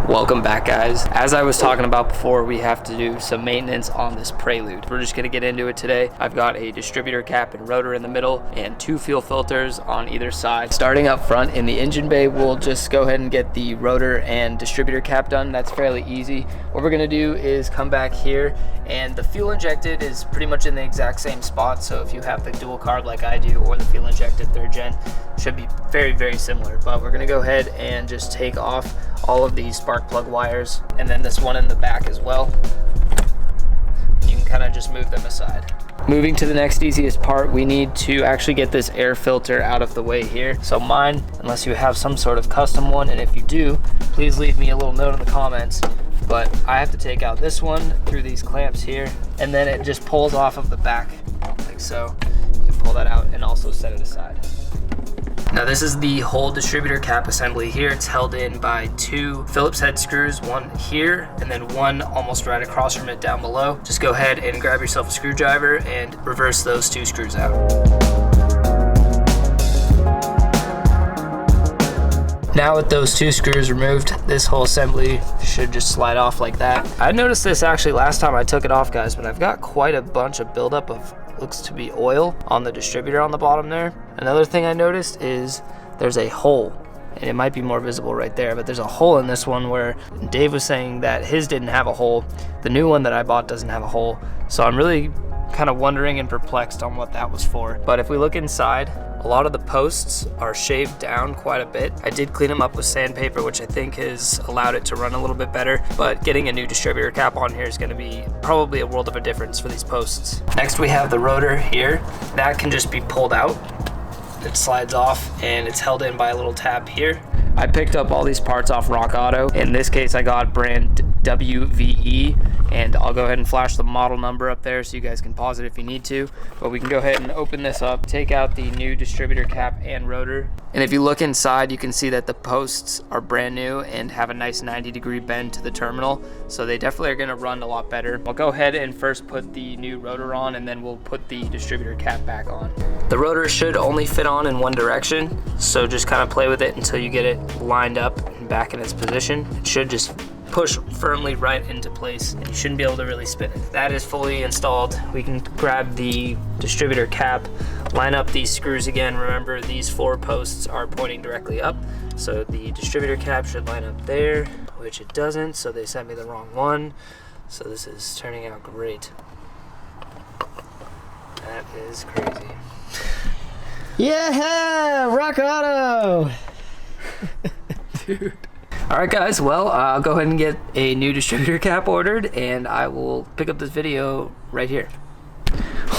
Welcome back, guys. As I was talking about before, we have to do some maintenance on this Prelude. We're just gonna get into it today. I've got a distributor cap and rotor in the middle and 2 fuel filters on either side. Starting up front in the engine bay, we'll just go ahead and get the rotor and distributor cap done. That's fairly easy. What we're gonna do is come back here, and the fuel injected is pretty much in the exact same spot. So if you have the dual carb like I do, or the fuel injected 3rd gen, should be very, very similar. But we're gonna go ahead and just take off all of these spark plug wires, and then this one in the back as well. You can kind of just move them aside. Moving to the next easiest part, we need to actually get this air filter out of the way here. So mine, unless you have some sort of custom one, and if you do, please leave me a little note in the comments. But I have to take out this one through these clamps here, and then it just pulls off of the back like so. You can pull that out and also set it aside. Now this is the whole distributor cap assembly here. It's held in by 2 Phillips head screws, one here and then one almost right across from it down below. Just go ahead and grab yourself a screwdriver and reverse those 2 screws out. Now with those 2 screws removed, this whole assembly should just slide off like that. I noticed this actually last time I took it off, guys, but I've got quite a bunch of buildup of looks to be oil on the distributor on the bottom there. Another thing I noticed is there's a hole, and it might be more visible right there, but there's a hole in this one where Dave was saying that his didn't have a hole. The new one that I bought doesn't have a hole. So I'm really kind of wondering and perplexed on what that was for. But if we look inside, a lot of the posts are shaved down quite a bit. I did clean them up with sandpaper, which I think has allowed it to run a little bit better, but getting a new distributor cap on here is gonna be probably a world of a difference for these posts. Next we have the rotor here. That can just be pulled out. It slides off and it's held in by a little tab here. I picked up all these parts off Rock Auto. In this case, I got brand WVE, and I'll go ahead and flash the model number up there so you guys can pause it if you need to. But we can go ahead and open this up, take out the new distributor cap and rotor. And if you look inside, you can see that the posts are brand new and have a nice 90-degree bend to the terminal. So they definitely are gonna run a lot better. I'll go ahead and first put the new rotor on, and then we'll put the distributor cap back on. The rotor should only fit on in one direction, so just kind of play with it until you get it lined up and back in its position. It should just push firmly right into place, and you shouldn't be able to really spin it. That is fully installed. We can grab the distributor cap, line up these screws again. Remember, these 4 posts are pointing directly up, so the distributor cap should line up there, which it doesn't, so they sent me the wrong one. So this is turning out great. That is crazy. Yeah, Rock Auto! Dude. All right, guys, well, I'll go ahead and get a new distributor cap ordered, and I will pick up this video right here.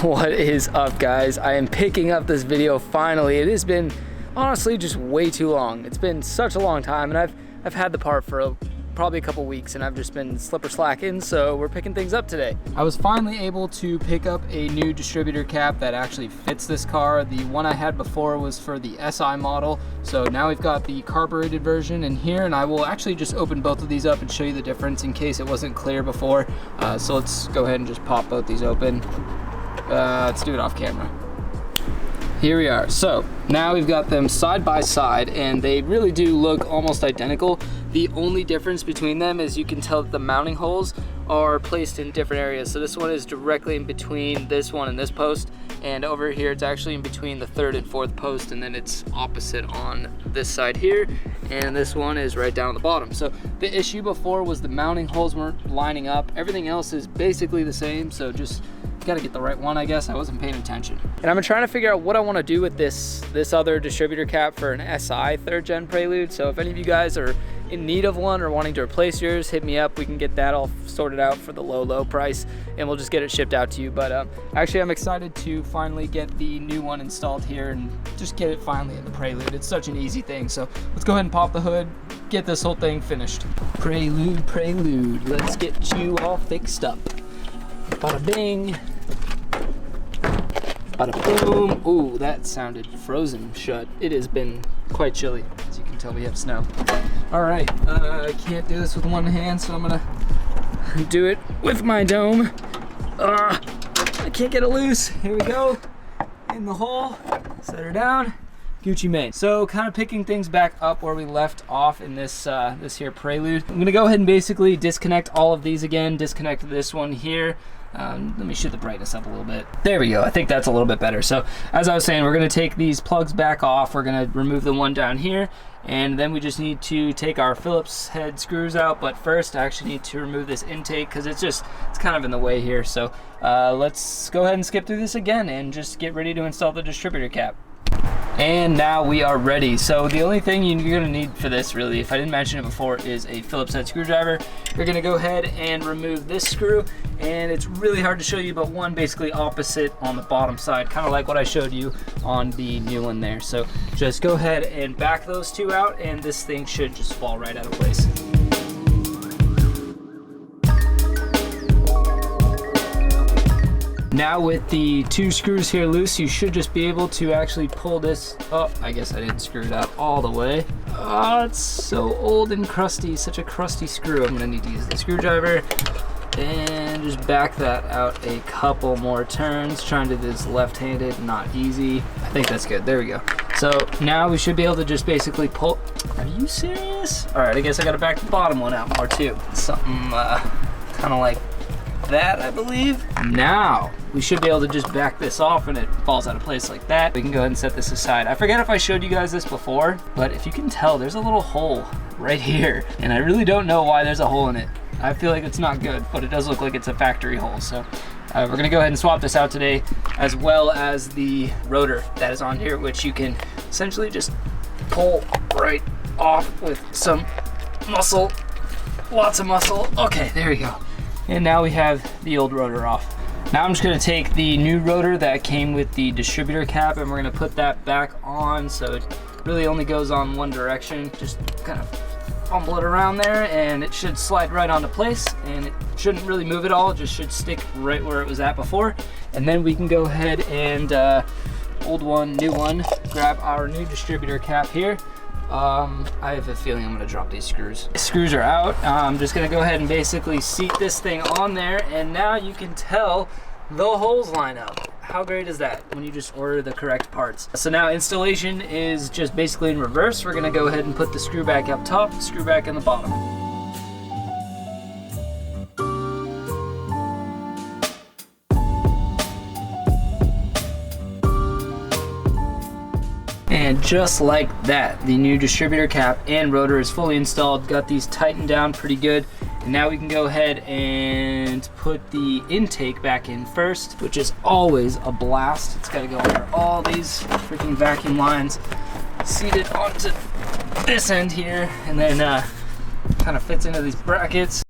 What is up, guys? I am picking up this video finally. It has been honestly just way too long. It's been such a long time, and I've had the part for probably a couple weeks, and I've just been slacking, so we're picking things up today. I was finally able to pick up a new distributor cap that actually fits this car. The one I had before was for the SI model, so now we've got the carbureted version in here, and I will actually just open both of these up and show you the difference in case it wasn't clear before. So let's go ahead and just pop both these open. Let's do it off camera. Here we are. So now we've got them side by side, and they really do look almost identical. The only difference between them is you can tell that the mounting holes are placed in different areas. So this one is directly in between this one and this post, and over here it's actually in between the 3rd and 4th post, and then it's opposite on this side here, and this one is right down at the bottom. So the issue before was the mounting holes weren't lining up. Everything else is basically the same, so just gotta get the right one, I guess. I wasn't paying attention. And I'm trying to figure out what I want to do with this other distributor cap for an SI 3rd gen Prelude. So if any of you guys are in need of one or wanting to replace yours, hit me up. We can get that all sorted out for the low price, and we'll just get it shipped out to you. But actually, I'm excited to finally get the new one installed here and just get it finally in the Prelude. It's such an easy thing. So let's go ahead and pop the hood, get this whole thing finished. Prelude, let's get you all fixed up. Bada bing, bada boom. Ooh, that sounded frozen shut. It has been quite chilly. As you can tell, we have snow. All right, I can't do this with one hand, so I'm gonna do it with my dome. I can't get it loose. Here we go. In the hole, set her down. Gucci Mane. So kind of picking things back up where we left off in this this here Prelude. I'm gonna go ahead and basically disconnect all of these again, disconnect this one here. Let me shoot the brightness up a little bit. There we go, I think that's a little bit better. So as I was saying, we're gonna take these plugs back off. We're gonna remove the one down here, and then we just need to take our Phillips head screws out. But first, I actually need to remove this intake because it's kind of in the way here. So let's go ahead and skip through this again and just get ready to install the distributor cap. And now we are ready. So the only thing you're gonna need for this, really, if I didn't mention it before, is a Phillips head screwdriver. You're gonna go ahead and remove this screw, and it's really hard to show you, but one basically opposite on the bottom side, kind of like what I showed you on the new one there. So just go ahead and back those two out, and this thing should just fall right out of place. Now with the two screws here loose, you should just be able to actually pull this up. I guess I didn't screw it out all the way. Oh, it's so old and crusty, such a crusty screw. I'm gonna need to use the screwdriver and just back that out a couple more turns. Trying to do this left-handed, not easy. I think that's good, there we go. So now we should be able to just basically pull. Are you serious? All right, I guess I gotta back the bottom one out more too. Something kind of like that, I believe. Now we should be able to just back this off and it falls out of place like that. We can go ahead and set this aside. I forget if I showed you guys this before, but if you can tell, there's a little hole right here, and I really don't know why there's a hole in it. I feel like it's not good, but it does look like it's a factory hole. So we're gonna go ahead and swap this out today, as well as the rotor that is on here, which you can essentially just pull right off with some muscle, lots of muscle. Okay, there we go. And now we have the old rotor off. Now I'm just gonna take the new rotor that came with the distributor cap, and we're gonna put that back on so it really only goes on one direction. Just kind of fumble it around there, and it should slide right onto place, and it shouldn't really move at all. It just should stick right where it was at before. And then we can go ahead and old one, new one, grab our new distributor cap here. I have a feeling I'm gonna drop these screws. The screws are out. I'm just gonna go ahead and basically seat this thing on there, and now you can tell the holes line up. How great is that when you just order the correct parts? So now installation is just basically in reverse. We're gonna go ahead and put the screw back up top, the screw back in the bottom. And just like that, the new distributor cap and rotor is fully installed. Got these tightened down pretty good. And now we can go ahead and put the intake back in first, which is always a blast. It's gotta go under all these freaking vacuum lines, seated onto this end here, and then kind of fits into these brackets.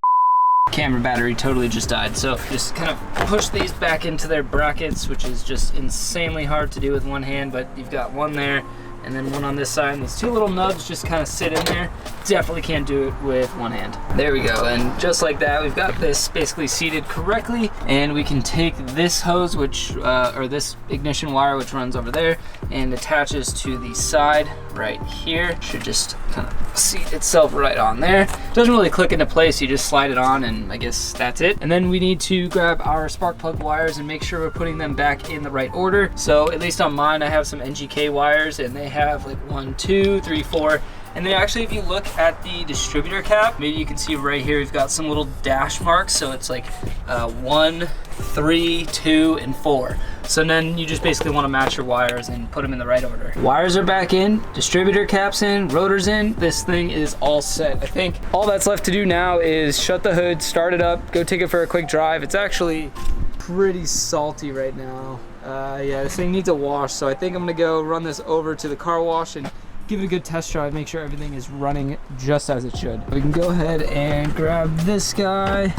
Camera battery totally just died, so just kind of push these back into their brackets, which is just insanely hard to do with one hand, but you've got one there and then one on this side, and these two little nubs just kind of sit in there. Definitely can't do it with one hand. There we go, and just like that, we've got this basically seated correctly, and we can take this hose, which or this ignition wire, which runs over there and attaches to the side right here. Should just kind of seat itself right on there. Doesn't really click into place, you just slide it on, and I guess that's it. And then we need to grab our spark plug wires and make sure we're putting them back in the right order. So at least on mine, I have some NGK wires, and they have like 1, 2, 3, 4. And then actually, if you look at the distributor cap, maybe you can see right here, we've got some little dash marks. So it's like 1, 3, 2, and 4. So then you just basically want to match your wires and put them in the right order. Wires are back in, distributor cap's in, rotor's in. This thing is all set. I think all that's left to do now is shut the hood, start it up, go take it for a quick drive. It's actually pretty salty right now. Yeah, this thing needs a wash, so I think I'm gonna go run this over to the car wash and give it a good test drive, make sure everything is running just as it should. We can go ahead and grab this guy,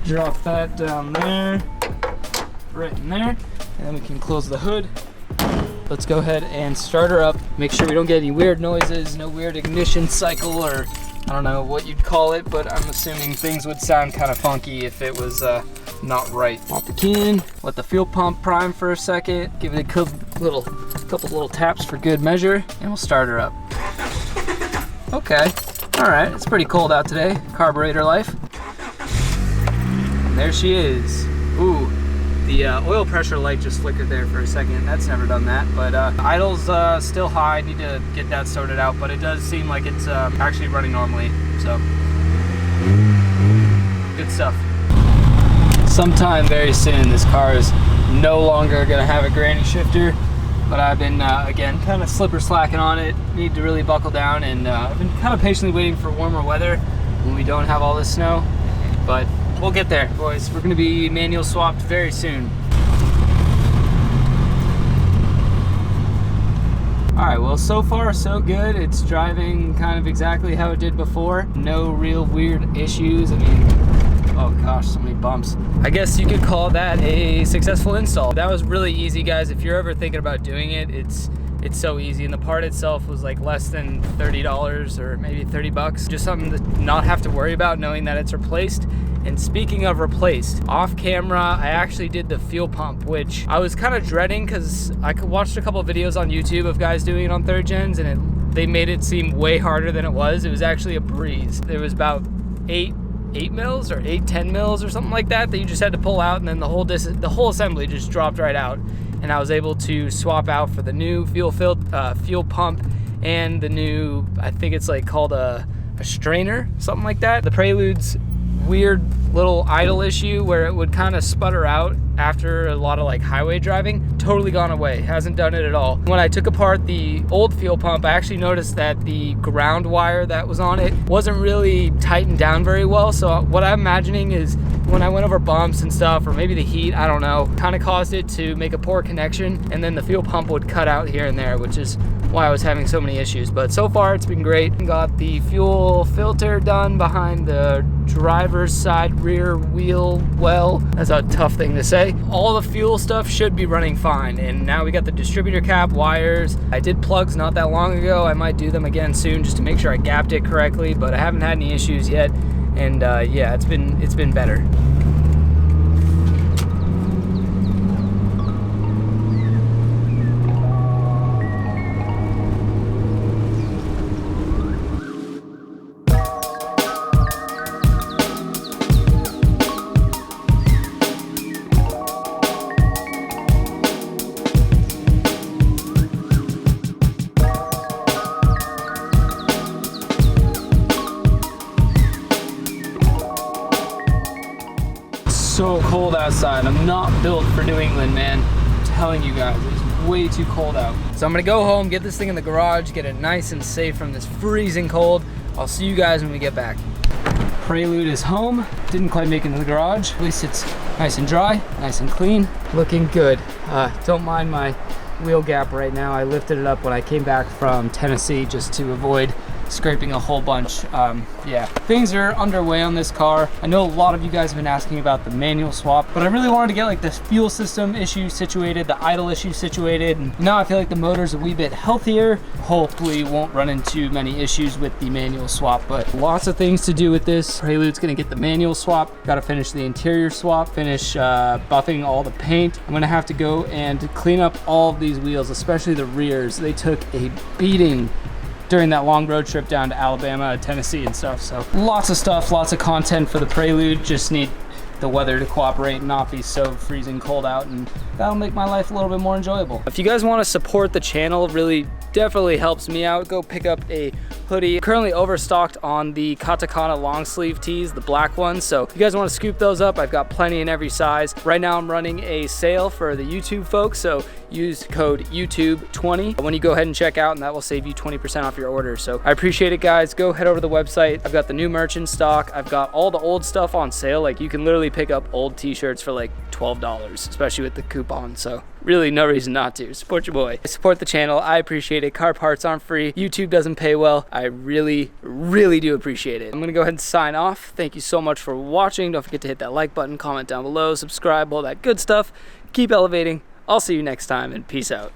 drop that down there, right in there, and then we can close the hood. Let's go ahead and start her up. Make sure we don't get any weird noises, no weird ignition cycle, or I don't know what you'd call it, but I'm assuming things would sound kind of funky if it was not right. Pop the key in, let the fuel pump prime for a second, give it a couple little taps for good measure, and we'll start her up. Okay, all right, it's pretty cold out today, carburetor life. And there she is. Ooh, The oil pressure light just flickered there for a second. That's never done that, but idle's still high. I need to get that sorted out, but it does seem like it's actually running normally, so good stuff. Sometime very soon, this car is no longer gonna have a granny shifter, but I've been, again, kind of slipper slacking on it. Need to really buckle down, and I've been kind of patiently waiting for warmer weather when we don't have all this snow, but we'll get there, boys. We're gonna be manual swapped very soon. All right, well, so far so good. It's driving kind of exactly how it did before. No real weird issues. I mean, oh gosh, so many bumps. I guess you could call that a successful install. That was really easy, guys. If you're ever thinking about doing it, it's so easy. And the part itself was like less than $30 or maybe 30 bucks. Just something to not have to worry about, knowing that it's replaced. And speaking of replaced, off camera, I actually did the fuel pump, which I was kind of dreading because I watched a couple of videos on YouTube of guys doing it on 3rd gens, and they made it seem way harder than it was. It was actually a breeze. There was about 8 mils or 10 mils or something like that you just had to pull out, and then the whole assembly just dropped right out. And I was able to swap out for the new fuel pump and the new, I think it's like called a strainer, something like that. The Prelude's weird little idle issue where it would kind of sputter out after a lot of like highway driving, totally gone away. Hasn't done it at all. When I took apart the old fuel pump, I actually noticed that the ground wire that was on it wasn't really tightened down very well. So what I'm imagining is when I went over bumps and stuff, or maybe the heat, I don't know, kind of caused it to make a poor connection, and then the fuel pump would cut out here and there, which is why I was having so many issues. But so far it's been great. Got the fuel filter done behind the driver's side rear wheel well. That's a tough thing to say. All the fuel stuff should be running fine, and now we got the distributor cap wires. I did plugs not that long ago. I might do them again soon just to make sure I gapped it correctly, but I haven't had any issues yet. And yeah, it's been better. So cold outside. I'm not built for New England, man. I'm telling you guys, it's way too cold out. So I'm gonna go home, get this thing in the garage, get it nice and safe from this freezing cold. I'll see you guys when we get back. Prelude is home. Didn't quite make it into the garage. At least it's nice and dry, nice and clean. Looking good. Don't mind my wheel gap right now. I lifted it up when I came back from Tennessee just to avoid scraping a whole bunch. Yeah, things are underway on this car. I know a lot of you guys have been asking about the manual swap, but I really wanted to get like this fuel system issue situated, the idle issue situated, and now I feel like the motor's a wee bit healthier. Hopefully won't run into many issues with the manual swap, but lots of things to do with this. Prelude's gonna get the manual swap, gotta finish the interior swap, finish buffing all the paint. I'm gonna have to go and clean up all of these wheels, especially the rears. They took a beating during that long road trip down to Alabama, Tennessee and stuff. So lots of stuff, lots of content for the Prelude. Just need the weather to cooperate and not be so freezing cold out, and that'll make my life a little bit more enjoyable. If you guys want to support the channel, really definitely helps me out. Go pick up a hoodie. Currently overstocked on the Katakana long sleeve tees, the black ones. So if you guys want to scoop those up, I've got plenty in every size. Right now I'm running a sale for the YouTube folks, so use code YouTube20 when you go ahead and check out, and that will save you 20% off your order. So I appreciate it, guys. Go head over to the website. I've got the new merch in stock. I've got all the old stuff on sale. Like, you can literally pick up old t-shirts for like $12, especially with the coupon. So really no reason not to. Support your boy. Support the channel. I appreciate it. Car parts aren't free. YouTube doesn't pay well. I really, really do appreciate it. I'm gonna go ahead and sign off. Thank you so much for watching. Don't forget to hit that like button, comment down below, subscribe, all that good stuff. Keep elevating. I'll see you next time, and peace out.